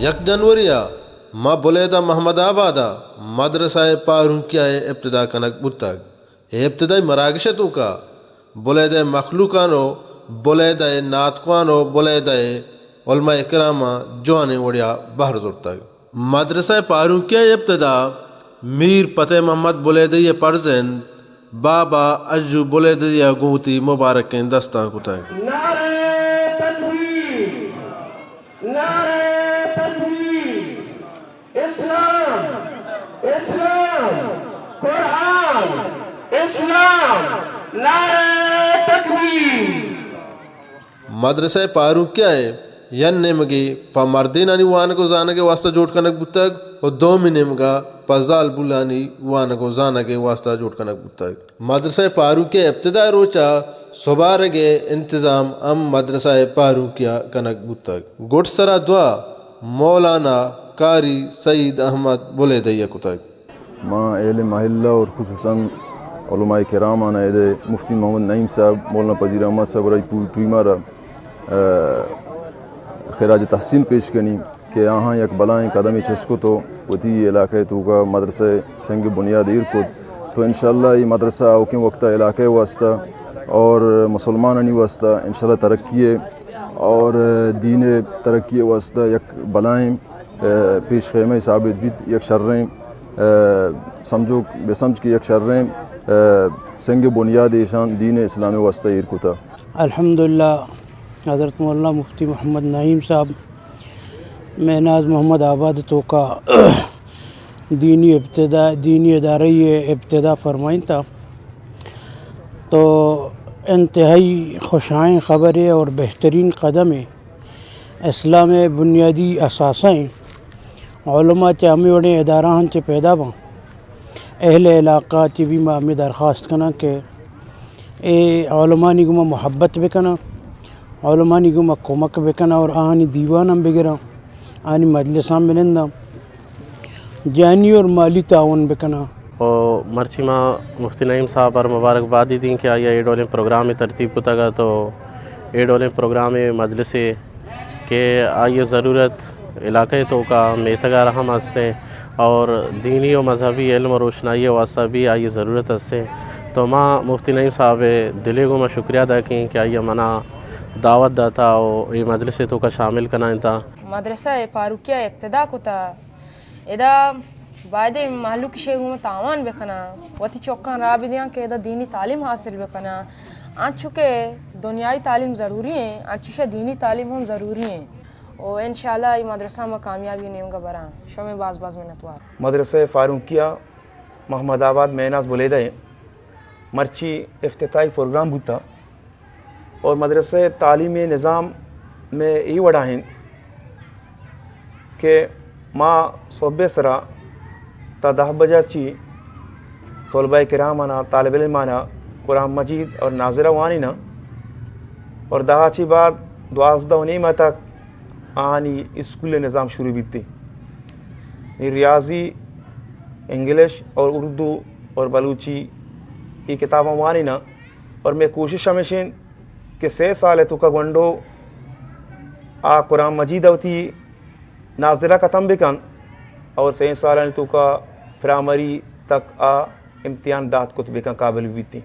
یک جنوریہ ما بلیدہ محمد آبادہ مدرسہ پارونکیہ ابتدا کنک بتگ ابتدائی مراکشتوں کا بلیدہ مخلوقانو بلیدہ ناطقانو بلیدہ علماء اکرامہ جوانے وڑیا بہر درتگ مدرسہ پارونکیہ ابتدا میر فتح محمد بلیدہ پرزند بابا اجو بلیدہ گوتی مبارک دستان کتگ اسلام اسلام قرآن اسلام نعرہ تکبیر مدرسہ پارونکیہ ین نمگی پا مردینانی وانکو زانگے واسطہ جوٹ کنک بتگ اور دومی نمگا پا زال بولانی وانکو زانگے واسطہ جوٹ کنک بتگ مدرسہ پارونکیہ ابتدا روچا صبارگے انتظام ام مدرسہ پارونکیہ کنک بتگ گوٹ سرا دعا مولانا قاری سعید احمد بلیدہ کتگ ماں اہل محلہ اور خصوصاً علماء کرام آنا مفتی محمد نعیم صاحب مولانا پذیر احمد صاحب رائی پور ٹویمارا خراج تحسین پیش کنی کہ یہاں یک بلائیں قدمی چسکو تو وتی علاقہ تو کا مدرسہ سنگ بنیاد ایرکت تو انشاءاللہ یہ مدرسہ اوکیں وقتہ علاقہ واسطہ اور مسلمانانی واسطہ انشاءاللہ ترقی اور دین ترقی واسطہ یک بلائیں پیش خیمہ ثابت بھی یک شرریں سمجھو بے سمجھ کی یک شرریں سنگ بنیاد ایشان دین اسلام واسطہ ایرکتا الحمدللہ حضرت مولانا مفتی محمد نعیم صاحب مہناز محمد آباد تو کا دینی ادارے ابتدا فرمائیں تھا تو انتہائی خوشائن خبریں اور بہترین قدم اسلام بنیادی اثاثیں علماء چامی وڑے ادارہ چے پیدا با اہل علاقہ چی بھی میں درخواست کنا کہ اے علماء نگما محبت بکنا علماء نگما کمک بکنا اور آنی دیوانم بگرا آنی مجلسان بنندہ جانی اور مالی تعاون بکنا اور مرچی ماں مفتی نعیم صاحب اور مبارکبادی دیں کہ آئیے ایڈولیں پروگرام ترتیب کو تگا تو ایڈولیں پروگرام مجلس کہ آئیے ضرورت علاقے تو کا میتگا رحم ہستے اور دینی و مذہبی علم و روشنائی واسطہ بھی آئیے ضرورت ہستے تو ماں مفتی نعیم صاحب دلے کو میں شکریہ ادا کیں کہ آئیے منا دعوت داتا اور یہ مدرسے تو کا شامل کرنا تھا مدرسہ پارونکیہ ابتدا کو تھا ادا بعد محلو کی شیخوں میں تعاون بکنا وتی چوکان رابطیاں کہ ادا دینی تعلیم حاصل بکنا آنچو کہ دنیائی تعلیم ضروری ہیں آنچو کہ دینی تعلیم ہم ضروری ہیں اور انشاءاللہ یہ مدرسہ میں کامیابی نہیں ہوگا بران شومی باز منتوار مدرسہ پارونکیہ محمد آباد میناز بلیدہ مرچی افتتاحی پروگرام بوتا اور مدرسہ تعلیمی نظام میں یہ وڑا ہیں کہ ماں صوبے سرا تا 10 بجہ چی طلبہ کرام آنا طالب علم آنا قرآن مجید اور ناظرہ وانی نا اور دہا چی بعد 12 تک آنی اسکول نظام شروع بیتی ریاضی انگلش اور اردو اور بلوچی یہ کتابیں وانی نا اور میں کوشش ہمیشہ کہ 6 سال تو کا گنڈو آ قرآن مجید ہوتی ناظرہ ختم بکن اور 6 سال تو کا پرائمری تک آ امتحان دات کتب کا قابل بیتی